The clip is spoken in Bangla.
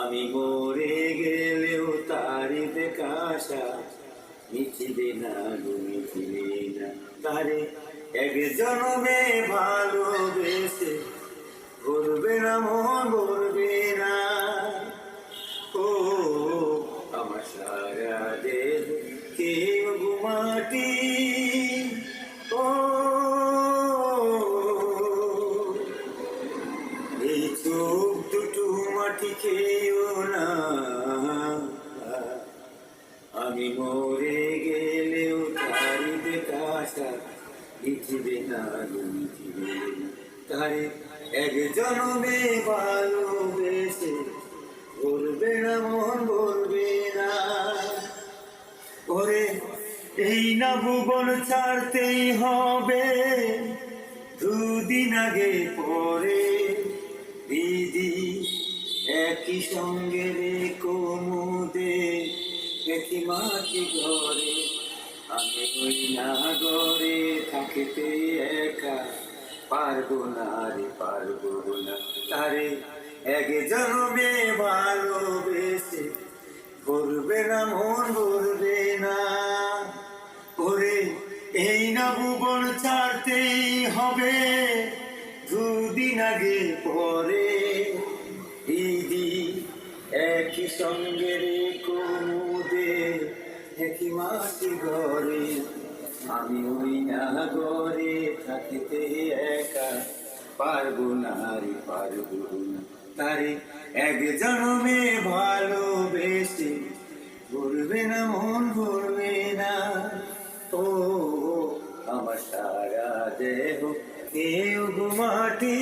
আমি মরে গেলেও তারি দেখাশা মিছিলে না গো মিছিলে না। তারে এক জন্মে ভালোবেসে ভরবে না মন ভরবে না। ও আমার সারা দেহ কেউ ঘুমাটি। ও এই চোখ দুটো মাটি খেয়েও না। আমি মরে গেলেও তারি দেখাশা মিছিলে না মিছিলে না। তারে এক জন্মে ভালোবেসে ভরবে না মন ভরবে না। ওরে এই না ভুবন ছাড়তেই হবে, দুদিন আগে পরে দিদি একই সঙ্গে রে কোমুদে একই মাটি ঘরে। আমি ওই না ঘরে থাকিতে একা পারবো না রে পারবো না। তারে এক জন্মে ভালোবেসে ভরবে না মন ভরবে না। ওরে এই না ভুবন ছাড়তেই হবে, দুদিন আগে পরে দিদি একই সঙ্গে রে কোমুদে একই মাটি ঘরে। আমি ওই না ঘরে থাকিতে একা পারবো না রে পারবো না। তারে এক জন্মে ভালোবেসে ভরবে না মন ভরবে না। ও আমার সারা দেহ কেউ মাটি।